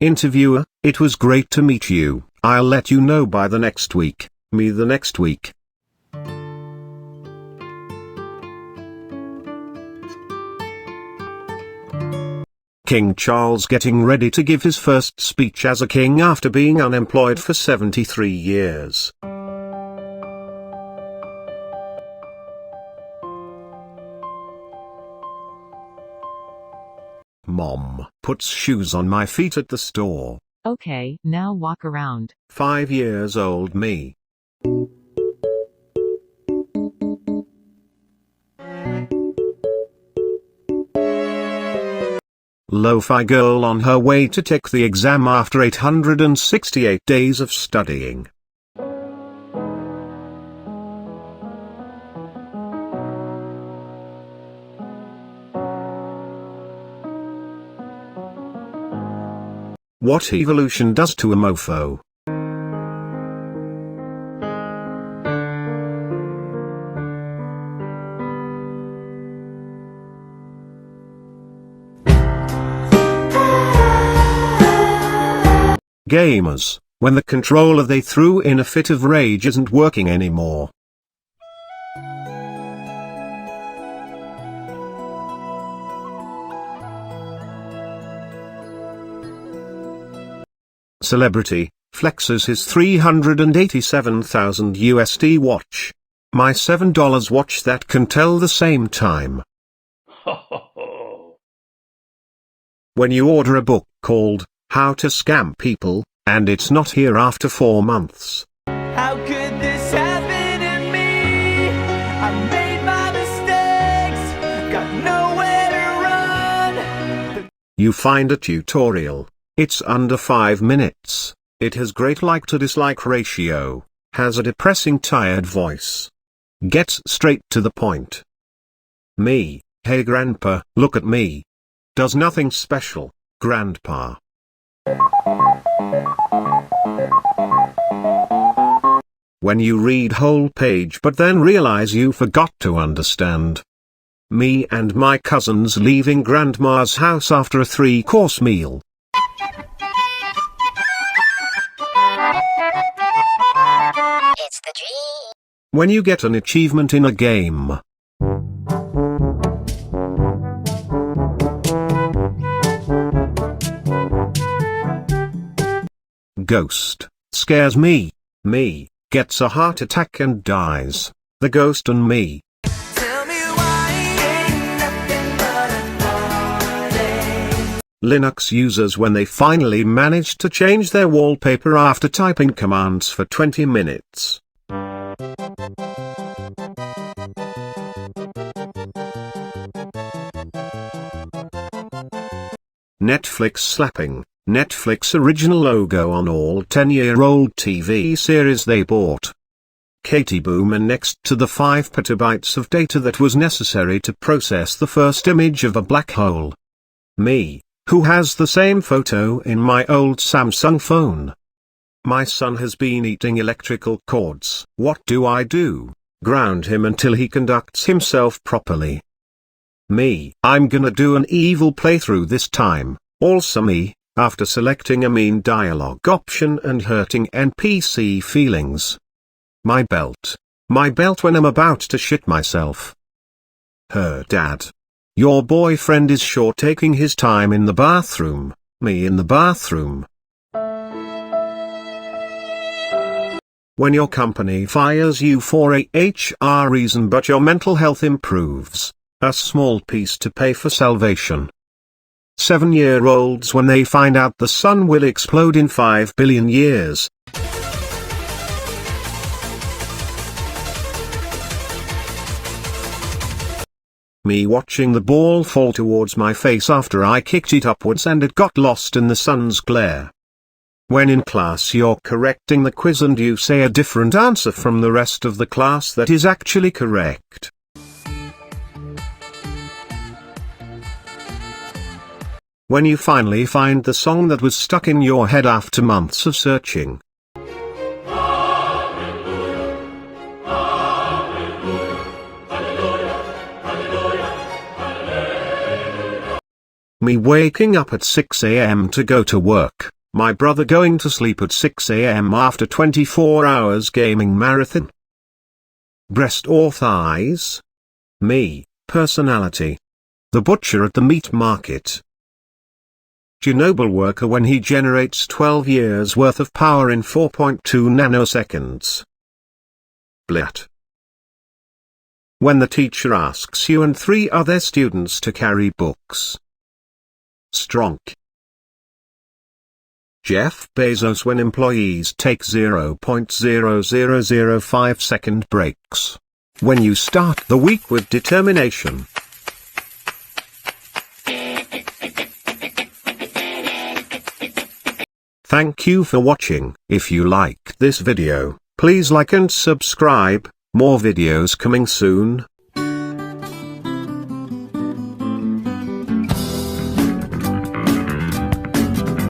Interviewer: it was great to meet you. I'll let you know by the next week. Me the next week. King Charles getting ready to give his first speech as a king after being unemployed for 73 years. Mom puts shoes on my feet at the store. Okay, now walk around. 5 years old me. Lo-fi girl on her way to take the exam after 868 days of studying. What evolution does to a mofo. Gamers, when the controller they threw in a fit of rage isn't working anymore. Celebrity flexes his $387,000 USD watch. My $7 watch that can tell the same time. When you order a book called How to Scam People, and it's not here after 4 months. How could this happen to me? I made my mistakes, got nowhere to run. You find a tutorial. It's under 5 minutes. It has great like to dislike ratio. Has a depressing tired voice. Gets straight to the point. Me: hey grandpa, look at me. Does nothing special, grandpa. When you read whole page but then realize you forgot to understand. Me and my cousins leaving grandma's house after a 3-course meal. It's the dream. When you get an achievement in a game. Ghost scares me. Me gets a heart attack and dies. The ghost and me. Tell me why ain't nothing but a heartache. Linux users when they finally managed to change their wallpaper after typing commands for 20 minutes. Netflix slapping Netflix original logo on all 10-year-old TV series they bought. Katie Boomer next to the 5 petabytes of data that was necessary to process the first image of a black hole. Me, who has the same photo in my old Samsung phone. My son has been eating electrical cords. What do? Ground him until he conducts himself properly. Me, I'm gonna do an evil playthrough this time. Also me, after selecting a mean dialogue option and hurting NPC feelings. My belt when I'm about to shit myself. Her dad. Your boyfriend is sure taking his time in the bathroom. Me in the bathroom. When your company fires you for a HR reason but your mental health improves. A small piece to pay for salvation. 7-year-olds when they find out the sun will explode in 5 billion years. Me watching the ball fall towards my face after I kicked it upwards and it got lost in the sun's glare. When in class you're correcting the quiz and you say a different answer from the rest of the class that is actually correct. When you finally find the song that was stuck in your head after months of searching. Me waking up at 6 a.m. to go to work, my brother going to sleep at 6 a.m. after 24 hours gaming marathon. Breast or thighs? Me, personality. The butcher at the meat market. Chernobyl worker when he generates 12 years worth of power in 4.2 nanoseconds. Blat. When the teacher asks you and 3 other students to carry books. Stronk. Jeff Bezos when employees take 0.0005 second breaks. When you start the week with determination. Thank you for watching. If you liked this video, please like and subscribe. More videos coming soon.